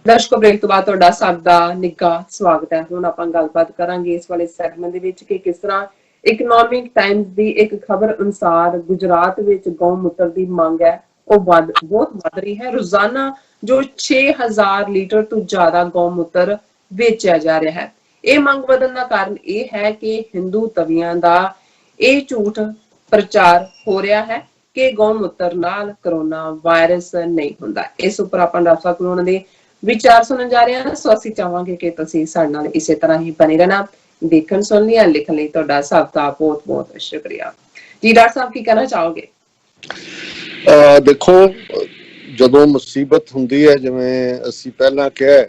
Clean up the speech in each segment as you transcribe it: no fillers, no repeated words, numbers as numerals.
ਦਰਸ਼ਕੋ, break ਤੋਂ ਬਾਅਦ ਤੁਹਾਡਾ ਸਭ ਦਾ ਨਿੱਘਾ ਸਵਾਗਤ ਹੈ। ਹੁਣ ਆਪਾਂ ਗੱਲਬਾਤ ਕਰਾਂਗੇ ਇਸ ਵਾਲੇ ਸੈਗਮੈਂਟ ਦੇ ਵਿੱਚ ਕਿ ਕਿਸ ਤਰ੍ਹਾਂ ਇਕਨੋਮਿਕ ਟਾਈਮਜ਼ ਦੀ ਇੱਕ ਖਬਰ ਅਨੁਸਾਰ ਗੁਜਰਾਤ ਵਿੱਚ ਗਊ ਮੂਤਰ ਦੀ ਮੰਗ ਹੈ ਉਹ ਬਹੁਤ ਵੱਧ ਰਹੀ ਹੈ। ਰੋਜ਼ਾਨਾ ਜੋ 6000 ਲੀਟਰ ਤੋਂ ਜ਼ਿਆਦਾ ਗਊ ਮੂਤਰ ਵੇਚਿਆ ਜਾ ਰਿਹਾ ਹੈ। ਇਹ ਮੰਗ ਵਧਣ ਦਾ ਕਾਰਨ ਇਹ ਹੈ ਕਿ ਹਿੰਦੂ ਤਵੀਆਂ ਦਾ ਇਹ ਝੂਠ ਪ੍ਰਚਾਰ ਹੋ ਰਿਹਾ ਹੈ ਕਿ ਗਊ ਮੂਤਰ ਨਾਲ ਕਰੋਨਾ ਵਾਇਰਸ ਨਹੀਂ ਹੁੰਦਾ। ਇਸ ਉੱਪਰ ਆਪਾਂ ਡਾਕਟਰ ਸਾਹਿਬ ਕੋਲੋਂ ਉਹਨਾਂ ਦੇ ਵਿਚਾਰ ਸੁਣਨ ਜਾ ਰਹੇ ਹਾਂ। ਸੋ ਅਸੀਂ ਚਾਹਾਂਗੇ ਕਿ ਤੁਸੀਂ ਸਾਡੇ ਨਾਲ ਇਸੇ ਤਰ੍ਹਾਂ ਹੀ ਬਣੇ ਰਹਿਣਾ। ਦੇਖਣ ਸੁਣਨ ਲਈ ਲਿਖਣ ਲਈ ਤੁਹਾਡਾ ਸਭ ਦਾ ਬਹੁਤ ਬਹੁਤ ਸ਼ੁਕਰੀਆ ਜੀ। ਡਾਕਟਰ ਸਾਹਿਬ ਕੀ ਕਹਿਣਾ ਚਾਹੋਗੇ? ਦੇਖੋ, ਜਦੋਂ ਮੁਸੀਬਤ ਹੁੰਦੀ ਹੈ, ਜਿਵੇਂ ਅਸੀਂ ਪਹਿਲਾਂ ਕਿਹਾ,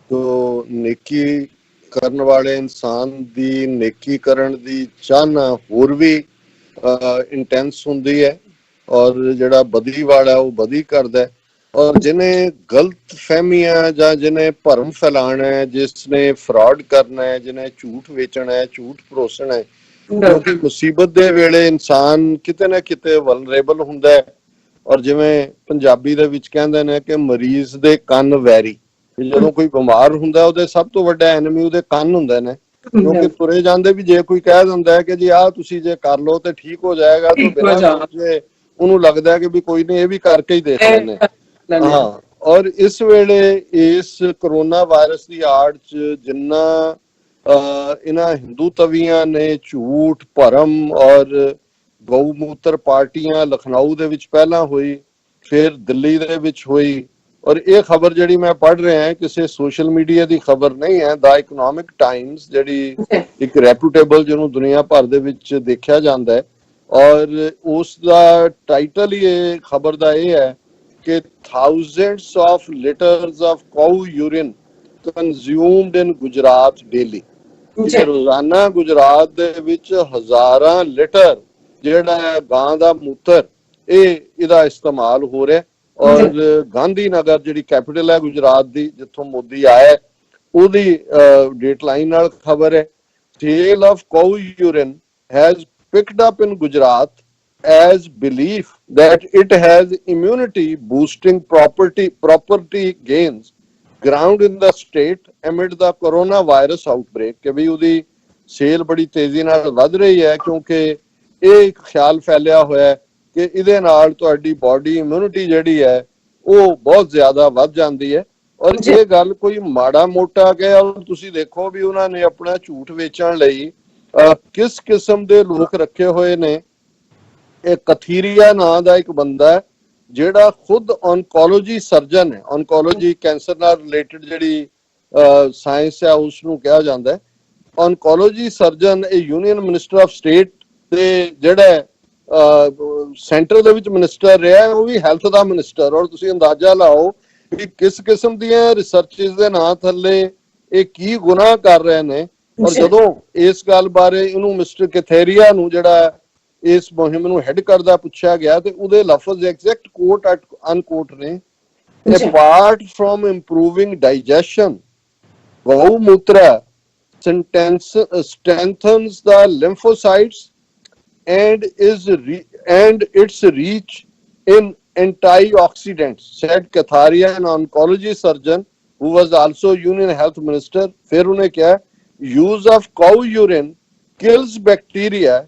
ਤੋ ਨੇਕੀ ਕਰਨ ਵਾਲੇ ਇਨਸਾਨ ਦੀ ਨੇਕੀ ਕਰਨ ਦੀ ਚਾਹਨਾ ਹੋਰ ਵੀ ਇੰਟੈਂਸ ਹੁੰਦੀ ਹੈ, ਔਰ ਜਿਹੜਾ ਬਦੀ ਵਾਲਾ ਉਹ ਬਦੀ ਕਰਦਾ ਹੈ। ਔਰ ਜਿਹਨੇ ਗਲਤ ਫਹਿਮੀਆਂ ਜਾਂ ਜਿਹਨੇ ਭਰਮ ਫੈਲਾਣਾ ਹੈ, ਜਿਸਨੇ ਫਰਾਡ ਕਰਨਾ ਹੈ, ਜਿਹਨੇ ਝੂਠ ਵੇਚਣਾ ਹੈ, ਝੂਠ ਪਰੋਸਣਾ ਹੈ, ਕਿਉਂਕਿ ਮੁਸੀਬਤ ਦੇ ਵੇਲੇ ਇਨਸਾਨ ਕਿਤੇ ਨਾ ਕਿਤੇ ਵਲਨਰੇਬਲ ਹੁੰਦਾ ਹੈ। ਔਰ ਜਿਵੇਂ ਪੰਜਾਬੀ ਦੇ ਵਿੱਚ ਕਹਿੰਦੇ ਨੇ ਕਿ ਮਰੀਜ਼ ਦੇ ਕੰਨ ਵੈਰੀ, ਜਦੋਂ ਕੋਈ ਬਿਮਾਰ ਹੁੰਦਾ ਉਹਦੇ ਸਭ ਤੋਂ ਵੱਡਾ ਐਨਮੀ ਉਹਦੇ ਕੰਨ ਹੁੰਦੇ ਨੇ। ਕਿਉਂਕਿ ਤੁਰੇ ਜਾਂਦੇ ਵੀ ਜੇ ਕੋਈ ਕਹਿ ਦਿੰਦਾ ਹੈ ਕਿ ਜੀ ਆਹ ਤੁਸੀਂ ਜੇ ਕਰ ਲਓ ਤੇ ਠੀਕ ਹੋ ਜਾਏਗਾ, ਤਾਂ ਬਿਨਾਂ ਸੋਚੇ ਉਹਨੂੰ ਲੱਗਦਾ ਹੈ ਕਿ ਵੀ ਕੋਈ ਨਹੀਂ, ਇਹ ਵੀ ਕਰਕੇ ਹੀ ਦੇਖ ਲੈਂਦੇ। ਹਾਂ, ਔਰ ਇਸ ਵੇਲੇ ਇਸ ਕਰੋਨਾ ਵਾਇਰਸ ਦੀ ਆੜ 'ਚ ਜਿੰਨਾ ਇਹਨਾਂ ਹਿੰਦੂ ਤਵੀਆਂ ਨੇ ਝੂਠ ਭਰਮ ਔਰ ਗਊ ਮੂਤਰ ਪਾਰਟੀਆਂ ਲਖਨਊ ਦੇ ਵਿੱਚ ਪਹਿਲਾਂ ਹੋਈ, ਫਿਰ ਦਿੱਲੀ ਦੇ ਵਿੱਚ ਹੋਈ। ਔਰ ਇਹ ਖਬਰ ਜਿਹੜੀ ਮੈਂ ਪੜ੍ਹ ਰਿਹਾ ਕਿਸੇ ਸੋਸ਼ਲ ਮੀਡੀਆ ਦੀ ਖਬਰ ਨਹੀਂ ਹੈ, ਦਾ ਇਕਨੋਮਿਕ ਟਾਈਮਸ, ਜਿਹੜੀ ਇੱਕ ਰੈਪੂਟੇਬਲ ਜਿਹਨੂੰ ਦੁਨੀਆ ਭਰ ਦੇ ਵਿੱਚ ਦੇਖਿਆ ਜਾਂਦਾ ਹੈ, ਔਰ ਉਸ ਦਾ ਟਾਈਟਲ ਹੀ ਇਹ ਖਬਰ ਦਾ ਇਹ ਹੈ ਕਿ thousands of liters of cow urine consumed in Gujarat daily। ਰੋਜ਼ਾਨਾ ਗੁਜਰਾਤ ਦੇ ਵਿੱਚ ਹਜ਼ਾਰਾਂ ਲੀਟਰ ਜਿਹੜਾ ਗਾਂ ਦਾ ਮੂਤਰ ਇਹਦਾ ਇਸਤੇਮਾਲ ਹੋ ਰਿਹਾ। ਔਰ ਗਾਂਧੀ ਨਗਰ ਜਿਹੜੀ ਕੈਪੀਟਲ ਹੈ ਗੁਜਰਾਤ ਦੀ, ਜਿੱਥੋਂ ਮੋਦੀ ਆਇਆ, ਉਹਦੀ ਡੇਟ ਲਾਈਨ ਨਾਲ ਖਬਰ ਹੈ, sale of cow urine has picked up in Gujarat as belief that it has immunity boosting property gains ground in the state amid the coronavirus outbreak। ਕਿ ਵੀ ਉਹਦੀ ਸੇਲ ਬੜੀ ਤੇਜ਼ੀ ਨਾਲ ਵੱਧ ਰਹੀ ਹੈ ਕਿਉਂਕਿ ਇਹ ਇੱਕ ਖਿਆਲ ਫੈਲਿਆ ਹੋਇਆ ਕਿ ਇਹਦੇ ਨਾਲ ਤੁਹਾਡੀ ਬਾਡੀ ਇਮਿਊਨਿਟੀ ਜਿਹੜੀ ਹੈ ਉਹ ਬਹੁਤ ਜ਼ਿਆਦਾ ਵੱਧ ਜਾਂਦੀ ਹੈ। ਔਰ ਇਹ ਗੱਲ ਕੋਈ ਮਾੜਾ ਮੋਟਾ ਗਿਆ, ਤੁਸੀਂ ਦੇਖੋ ਵੀ ਉਹਨਾਂ ਨੇ ਆਪਣਾ ਝੂਠ ਵੇਚਣ ਲਈ ਕਿਸ ਕਿਸਮ ਦੇ ਲੋਕ ਰੱਖੇ ਹੋਏ ਨੇ। ਇਹ ਕਥੀਰੀਆ ਨਾਂ ਦਾ ਇੱਕ ਬੰਦਾ ਹੈ ਜਿਹੜਾ ਖੁਦ ਔਨਕੋਲੋਜੀ ਸਰਜਨ ਹੈ। ਔਨਕੋਲੋਜੀ ਕੈਂਸਰ ਨਾਲ ਰਿਲੇਟਡ ਜਿਹੜੀ ਸਾਇੰਸ ਹੈ ਉਸਨੂੰ ਕਿਹਾ ਜਾਂਦਾ ਹੈ ਔਨਕੋਲੋਜੀ ਸਰਜਨ। ਇਹ ਯੂਨੀਅਨ ਮਿਨਿਸਟਰ ਆਫ ਸਟੇਟ ਤੇ ਜਿਹੜਾ ਸੈਂਟਰ ਦੇ ਵਿੱਚ ਮਿਨਿਸਟਰ ਰਿਹਾ, ਉਹ ਵੀ ਹੈਲਥ ਦਾ ਮਿਨਿਸਟਰ। ਔਰ ਤੁਸੀਂ ਅੰਦਾਜ਼ਾ ਲਾਓ ਕਿ ਕਿਸ ਕਿਸਮ ਦੀਆਂ ਰਿਸਰਚਿਸ ਦੇ ਨਾਂ ਥੱਲੇ ਇਹ ਕੀ ਗੁਨਾਹ ਕਰ ਰਹੇ ਨੇ। ਔਰ ਜਦੋਂ ਇਸ ਗੱਲ ਬਾਰੇ ਇਹਨੂੰ ਮਿਸਟਰ ਕਥੇਰੀਆ ਨੂੰ, ਜਿਹੜਾ ਇਸ ਮੁਹਿੰਮ ਨੂੰ ਹੈਡ ਕਰਦਾ, ਪੁੱਛਿਆ ਗਿਆ ਤੇ ਉਹਦੇ ਲਫ਼ਜ਼ ਐਗਜ਼ੈਕਟ ਕੋਟ ਅਨਕੋਟ ਨੇ, apart from improving digestion, Gaumutra strengthens the lymphocytes and its reach in antioxidants, said Katharia, an oncology surgeon who was also Union Health Minister। फिर उन्हें क्या, use of cow urine kills bacteria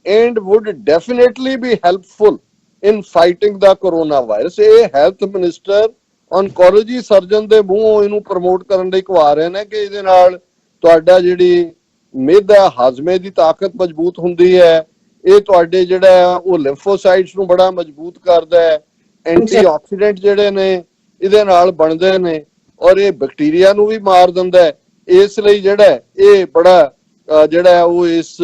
and would definitely be helpful in fighting the coronavirus। ਇਹ health minister ਔਨਕੋਲੋਜੀ surgeon ਦੇ ਮੂੰਹੋਂ ਇਹਨੂੰ promote ਕਰਨ ਲਈ ਕਹਾ ਰਹੇ ਨੇ ਕਿ ਇਹਦੇ ਨਾਲ ਤੁਹਾਡਾ ਜਿਹੜੀ ਮਿਹਦ ਹੈ, ਹਾਜ਼ਮੇ ਦੀ ਤਾਕਤ ਮਜ਼ਬੂਤ ਹੁੰਦੀ ਹੈ, ਇਹ ਤੁਹਾਡੇ ਜਿਹੜਾ ਉਹ ਲਿੰਫੋਸਾਈਟਸ ਨੂੰ ਬੜਾ ਮਜ਼ਬੂਤ ਕਰਦਾ ਹੈ, ਐਂਟੀਆਕਸੀਡੈਂਟ ਜਿਹੜੇ ਨੇ ਇਹਦੇ ਨਾਲ ਬਣਦੇ ਨੇ, ਔਰ ਇਹ ਬੈਕਟੀਰੀਆ ਨੂੰ ਵੀ ਮਾਰ ਦਿੰਦਾ ਹੈ। ਇਸ ਲਈ ਜਿਹੜਾ ਇਹ ਬੜਾ ਜਿਹੜਾ ਉਹ ਇਸ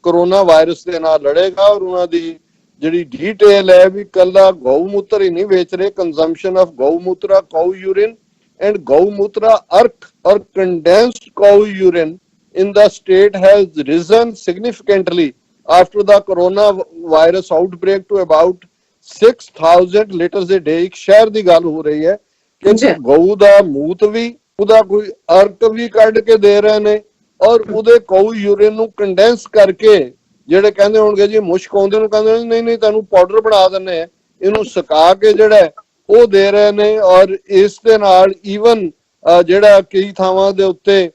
ਕਰੋਨਾ ਵਾਇਰਸ ਦੇ ਨਾਲ ਲੜੇਗਾ। ਔਰ ਉਹਨਾਂ ਦੀ ਜਿਹੜੀ ਡੀਟੇਲ ਹੈ ਵੀ ਕੱਲਾ ਗਊ ਮੂਤਰ ਹੀ ਨਹੀਂ ਵੇਚ ਰਹੇ, consumption of gau mutra, cow urine and Gaumutra Ark or condensed cow urine in the state has risen significantly after the coronavirus outbreak to about 6,000 liters a day। ਇੱਕ ਸ਼ਹਿਰ ਦੀ ਗੱਲ ਹੋ ਰਹੀ ਹੈ ਕਿ ਗਊ ਦਾ ਮੂਤ ਵੀ, ਉਹਦਾ ਕੋਈ ਅਰਕ ਵੀ ਕੱਢ ਕੇ ਦੇ ਰਹੇ ਨੇ, ਔਰ ਉਹਦੇ ਕਾਊ ਯੂਰਿਨ ਨੂੰ ਕੰਡੈਂਸ ਕਰਕੇ, ਜਿਹੜੇ ਕਹਿੰਦੇ ਹੋਣਗੇ ਜੀ ਮੁਸ਼ਕ ਆਉਂਦੇ ਨੂੰ ਕਹਿੰਦੇ ਨਹੀਂ ਨਹੀਂ ਤੁਹਾਨੂੰ ਪਾਊਡਰ ਬਣਾ ਦਿੰਦੇ ਆ, ਇਹਨੂੰ ਸੁਕਾ ਕੇ ਜਿਹੜਾ ਉਹ ਦੇ ਰਹੇ ਨੇ। ਔਰ ਇਸ ਦੇ ਨਾਲ ਈਵਨ ਜਿਹੜਾ ਕਈ ਥਾਵਾਂ ਦੇ ਉੱਤੇ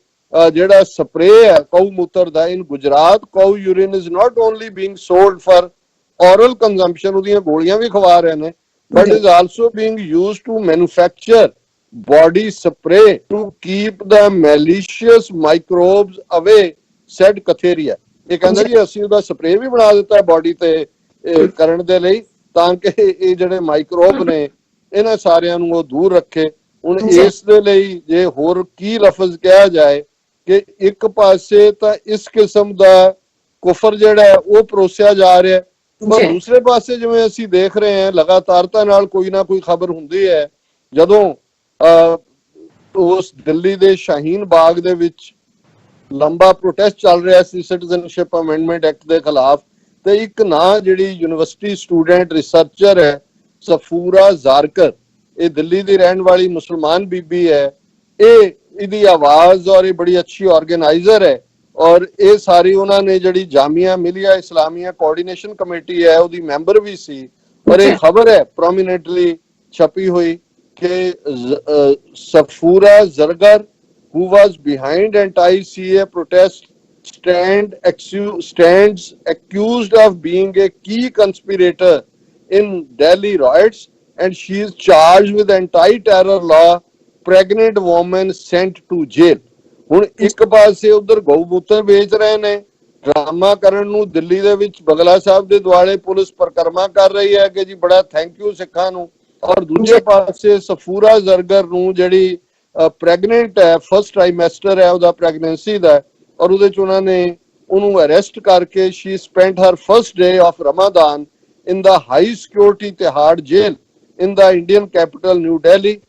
ਜਿਹੜਾ ਸਪਰੇ ਹੈ ਕਊ ਮੂਤਰ ਦਾ, in Gujarat cow urine is not only being sold for oral consumption, ਉਹਦੀਆਂ ਗੋਲੀਆਂ ਵੀ ਖਵਾ ਰਹੇ ਨੇ, but is also being used to manufacture body spray to keep the malicious microbes away, said Katheria। ਇਹ ਕਹਿੰਦਾ ਜੀ ਅਸੀਂ ਉਹਦਾ ਸਪਰੇ ਵੀ ਬਣਾ ਦਿੱਤਾ ਬੋਡੀ ਤੇ ਕਰਨ ਦੇ ਲਈ, ਤਾਂ ਕਿ ਇਹ ਜਿਹੜੇ ਮਾਈਕਰੋਬ ਨੇ ਇਹਨਾਂ ਸਾਰਿਆਂ ਨੂੰ ਉਹ ਦੂਰ ਰੱਖੇ। ਹੁਣ ਇਸ ਦੇ ਲਈ ਜੇ ਹੋਰ ਕੀ ਲਫ਼ਜ਼ ਕਿਹਾ ਜਾਏ ਕਿ ਇੱਕ ਪਾਸੇ ਤਾਂ ਇਸ ਕਿਸਮ ਦਾ ਕੁਫਰ ਜਿਹੜਾ ਹੈ ਉਹ ਪਰੋਸਿਆ ਜਾ ਰਿਹਾ, ਪਰ ਦੂਸਰੇ ਪਾਸੇ ਜਿਵੇਂ ਅਸੀਂ ਦੇਖ ਰਹੇ ਹਾਂ ਲਗਾਤਾਰਤਾ ਨਾਲ ਕੋਈ ਨਾ ਕੋਈ ਖਬਰ ਹੁੰਦੀ ਹੈ। ਜਦੋਂ ਉਸ ਦਿੱਲੀ ਦੇ ਸ਼ਾਹੀਨ ਬਾਗ ਦੇ ਵਿੱਚ ਲੰਬਾ ਪ੍ਰੋਟੈਸਟ ਚੱਲ ਰਿਹਾ ਸੀ ਸਿਟੀਜ਼ਨਸ਼ਿਪ ਅਮੈਂਡਮੈਂਟ ਐਕਟ ਦੇ ਖਿਲਾਫ, ਤੇ ਇੱਕ ਨਾਂ ਜਿਹੜੀ ਯੂਨੀਵਰਸਿਟੀ ਸਟੂਡੈਂਟ ਰਿਸਰਚਰ ਹੈ ਸਫੂਰਾ ਜ਼ਾਰਕਰ, ਇਹ ਦਿੱਲੀ ਦੀ ਰਹਿਣ ਵਾਲੀ ਮੁਸਲਮਾਨ ਬੀਬੀ ਹੈ, ਇਹਦੀ ਆਵਾਜ਼ ਔਰ ਇਹ ਬੜੀ ਅੱਛੀ ਆਰਗੇਨਾਈਜ਼ਰ ਹੈ, ਔਰ ਇਹ ਸਾਰੀ ਉਹਨਾਂ ਨੇ ਜਿਹੜੀ ਜਾਮੀਆ ਮਿਲੀਆ ਇਸਲਾਮੀਆ ਕੋਆਰਡੀਨੇਸ਼ਨ ਕਮੇਟੀ ਹੈ ਉਹਦੀ ਮੈਂਬਰ ਵੀ ਸੀ, ਔਰ ਇਹ ਖਬਰ ਹੈ ਪ੍ਰੋਮੀਨੈਂਟਲੀ ਛਪੀ ਹੋਈ ਕਿ ਸਫੂਰਾ Zargar who was behind anti-CA protest stands accused of being a key conspirator in Delhi riots, and she is charged with anti-terror law, pregnant woman sent to jail। ਹੁਣ ਇੱਕ ਪਾਸੇ ਉਧਰ ਗਊ ਮੂਤਰ ਵੇਚ ਰਹੇ ਨੇ, ਡਰਾਮਾ ਕਰਨ ਨੂੰ ਦਿੱਲੀ ਦੇ ਵਿੱਚ ਬਗਲਾ ਸਾਹਿਬ ਦੇ ਦੁਆਲੇ ਪੁਲਿਸ ਪਰਕਰਮਾ ਕਰ ਰਹੀ ਹੈ ਕਿ ਜੀ ਬੜਾ ਥੈਂਕ ਯੂ ਸਿੱਖਾਂ ਨੂੰ, ਔਰ ਦੂਜੇ ਪਾਸੇ ਸਫੂਰਾ ਜ਼ਰਗਰ ਨੂੰ ਜਿਹੜੀ ਪ੍ਰੈਗਨੈਂਟ ਹੈ, ਫਸਟ ਟ੍ਰਾਈਮੈਸਟਰ ਹੈ ਉਹਦਾ ਪ੍ਰੈਗਨੈਂਸੀ ਦਾ, ਔਰ ਉਹਦੇ ਚ ਉਹਨਾਂ ਨੇ ਉਹਨੂੰ ਅਰੈਸਟ ਕਰਕੇ she spent her first day of Ramadan in the high security Tihad jail in the Indian capital New Delhi।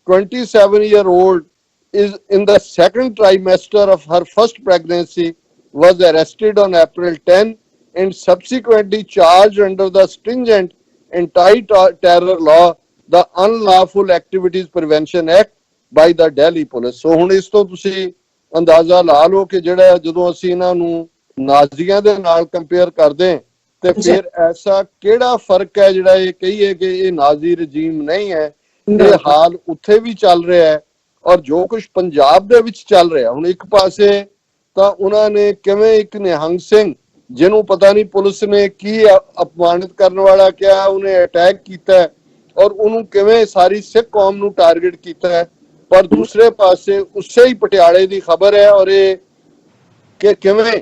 27-year-old is in the second trimester of her first pregnancy, was arrested on April 10 and subsequently charged under the stringent anti-terror law, the Unlawful Activities Prevention Act by the Delhi Police। ਸੋ ਹੁਣ ਇਸ ਤੋਂ ਤੁਸੀਂ ਅੰਦਾਜ਼ਾ ਲਾ ਲਓ ਕਿ ਜਿਹੜਾ ਜਦੋਂ ਅਸੀਂ ਇਹਨਾਂ ਨੂੰ ਨਾਜ਼ੀਆਂ ਦੇ ਨਾਲ ਕੰਪੇਅਰ ਕਰਦੇ ਤੇ ਫਿਰ ਐਸਾ ਕਿਹੜਾ ਫਰਕ ਹੈ ਜਿਹੜਾ ਇਹ ਕਹੀਏ ਕਿ ਇਹ ਨਾਜ਼ੀ ਰਜੀਮ ਨਹੀਂ ਹੈ। ਇਹ ਹਾਲ ਉੱਥੇ ਵੀ ਚੱਲ ਰਿਹਾ ਹੈ, ਔਰ ਜੋ ਕੁਝ ਪੰਜਾਬ ਦੇ ਵਿੱਚ ਚੱਲ ਰਿਹਾ, ਹੁਣ ਇੱਕ ਪਾਸੇ ਤਾਂ ਉਹਨਾਂ ਨੇ ਕਿਵੇਂ ਇੱਕ ਨਿਹੰਗ ਸਿੰਘ ਜਿਹਨੂੰ ਪਤਾ ਨਹੀਂ ਪੁਲਿਸ ਨੇ ਕੀ ਅਪਮਾਨਿਤ ਕਰਨ ਵਾਲਾ ਕਿਹਾ, ਉਹਨੇ ਅਟੈਕ ਕੀਤਾ ਔਰ ਉਹਨੂੰ ਕਿਵੇਂ ਸਾਰੀ ਸਿੱਖ ਕੌਮ ਨੂੰ ਟਾਰਗੇਟ ਕੀਤਾ ਹੈ, ਪਰ ਦੂਸਰੇ ਪਾਸੇ ਉਸੇ ਹੀ ਪਟਿਆਲੇ ਦੀ ਖਬਰ ਹੈ ਔਰ ਇਹ ਕਿ ਕਿਵੇਂ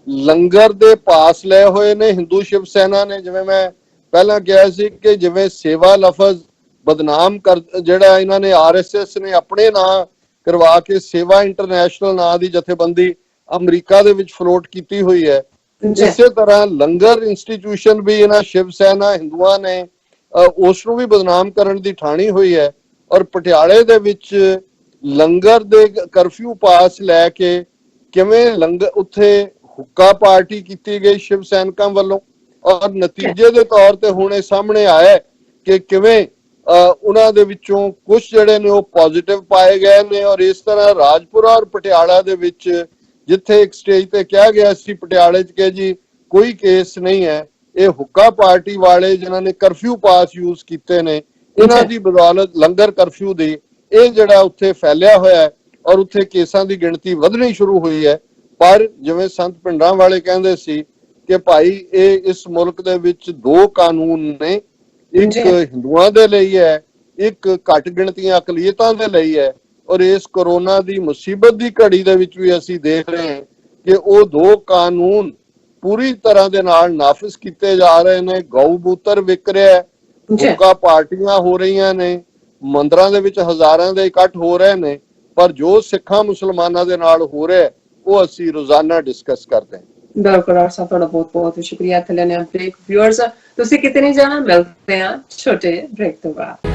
ਲੰਗਰ ਦੇ ਪਾਸ ਲਏ ਹੋਏ ਨੇ ਹਿੰਦੂ ਸ਼ਿਵ ਸੈਨਾ ਨੇ। ਜਿਵੇਂ ਮੈਂ ਪਹਿਲਾਂ ਕਿਹਾ ਸੀ ਕਿ ਜਿਵੇਂ ਸੇਵਾ ਲਫ਼ਜ਼ ਬਦਨਾਮ ਕਰ ਜਿਹੜਾ ਇਹਨਾਂ ਨੇ RSS ਨੇ ਆਪਣੇ ਨਾਂ ਕਰਵਾ ਕੇ ਸੇਵਾ ਇੰਟਰਨੈਸ਼ਨਲ ਨਾਂ ਦੀ ਜਥੇਬੰਦੀ ਅਮਰੀਕਾ ਦੇ ਵਿੱਚ ਫਲੋਟ ਕੀਤੀ ਹੋਈ ਹੈ, ਇਸੇ ਤਰ੍ਹਾਂ ਲੰਗਰ ਇੰਸਟੀਟਿਊਸ਼ਨ ਵੀ ਇਹਨਾਂ ਸ਼ਿਵ ਸੈਨਾ ਹਿੰਦੂਆਂ ਨੇ ਉਸ ਨੂੰ ਵੀ ਬਦਨਾਮ ਕਰਨ ਦੀ ਠਾਣੀ ਹੋਈ ਹੈ। ਔਰ ਪਟਿਆਲੇ ਦੇ ਵਿੱਚ ਲੰਗਰ ਦੇ ਕਰਫਿਊ ਪਾਸ ਲੈ ਕੇ ਕਿਵੇਂ ਲੰਗਰ ਉੱਥੇ ਹੁੱਕਾ ਪਾਰਟੀ ਕੀਤੀ ਗਈ ਸ਼ਿਵ ਸੈਨਿਕਾਂ ਵੱਲੋਂ, ਔਰ ਨਤੀਜੇ ਦੇ ਤੌਰ ਤੇ ਹੁਣ ਇਹ ਸਾਹਮਣੇ ਆਇਆ ਕਿ ਕਿਵੇਂ ਉਹਨਾਂ ਦੇ ਵਿੱਚੋਂ ਕੁਝ ਜਿਹੜੇ ਨੇ ਉਹ ਪੋਜ਼ਿਟਿਵ ਪਾਏ ਗਏ ਨੇ। ਔਰ ਇਸ ਤਰ੍ਹਾਂ ਰਾਜਪੁਰਾ ਔਰ ਪਟਿਆਲਾ ਦੇ ਵਿੱਚ ਜਿੱਥੇ ਇੱਕ ਸਟੇਜ ਤੇ ਕਿਹਾ ਗਿਆ ਸੀ ਪਟਿਆਲੇ 'ਚ ਕਿ ਜੀ ਕੋਈ ਕੇਸ ਨਹੀਂ ਹੈ, ਇਹ ਹੁੱਕਾ ਪਾਰਟੀ ਵਾਲੇ ਜਿਨ੍ਹਾਂ ਨੇ ਕਰਫਿਊ ਪਾਸ ਯੂਜ਼ ਕੀਤੇ ਨੇ ਇਹਨਾਂ ਦੀ ਬਦੌਲਤ ਲੰਗਰ ਕਰਫਿਊ ਦੀ ਇਹ ਜਿਹੜਾ ਉੱਥੇ ਫੈਲਿਆ ਹੋਇਆ ਹੈ ਔਰ ਉੱਥੇ ਕੇਸਾਂ ਦੀ ਗਿਣਤੀ ਵਧਣੀ ਸ਼ੁਰੂ ਹੋਈ ਹੈ। ਪਰ ਜਿਵੇਂ ਸੰਤ ਪਿੰਡਾਂ ਵਾਲੇ ਕਹਿੰਦੇ ਸੀ ਕਿ ਭਾਈ ਇਹ ਇਸ ਮੁਲਕ ਦੇ ਵਿੱਚ ਦੋ ਕਾਨੂੰਨ ਨੇ, ਇੱਕ ਹਿੰਦੂਆਂ ਦੇ ਲਈ ਹੈ, ਇੱਕ ਘੱਟ ਗਿਣਤੀਆਂ ਅਕਲੀਅਤਾਂ ਦੇ ਲਈ ਹੈ। ਔਰ ਇਸ ਕੋਰੋਨਾ ਦੀ ਮੁਸੀਬਤ ਦੀ ਘੜੀ ਦੇ ਵਿੱਚ ਵੀ ਅਸੀਂ ਦੇਖ ਰਹੇ ਹਾਂ ਕਿ ਉਹ ਦੋ ਕਾਨੂੰਨ ਪੂਰੀ ਤਰ੍ਹਾਂ ਦੇ ਨਾਲ ਨਾਫਿਜ਼ ਕੀਤੇ ਜਾ ਰਹੇ ਨੇ। ਗਊ ਮੂਤਰ ਵਿਕ ਰਿਹਾ ਹੈ, ਹੁੱਕਾ ਪਾਰਟੀਆਂ ਹੋ ਰਹੀਆਂ ਨੇ, ਮੰਦਰਾਂ ਦੇ ਵਿੱਚ ਹਜ਼ਾਰਾਂ ਦੇ ਇਕੱਠ ਹੋ ਰਹੇ ਨੇ, ਪਰ ਜੋ ਸਿੱਖਾਂ ਮੁਸਲਮਾਨਾਂ ਦੇ ਨਾਲ ਹੋ ਰਿਹਾ ਉਹ ਅਸੀਂ ਰੋਜ਼ਾਨਾ ਡਿਸਕਸ ਕਰਦੇ ਹਾਂ। ਬਿਲਕੁਲ ਸਰ, ਤੁਹਾਡਾ ਬਹੁਤ ਬਹੁਤ ਸ਼ੁਕਰੀਆ। ਇੱਥੇ ਲੈਣੇ ਬ੍ਰੇਕ। ਵਿਊਅਰਸ ਤੁਸੀਂ ਕਿਤੇ ਨਹੀਂ ਜਾਣਾ, ਮਿਲਦੇ ਹਾਂ ਛੋਟੇ ਬ੍ਰੇਕ ਤੋਂ ਬਾਅਦ।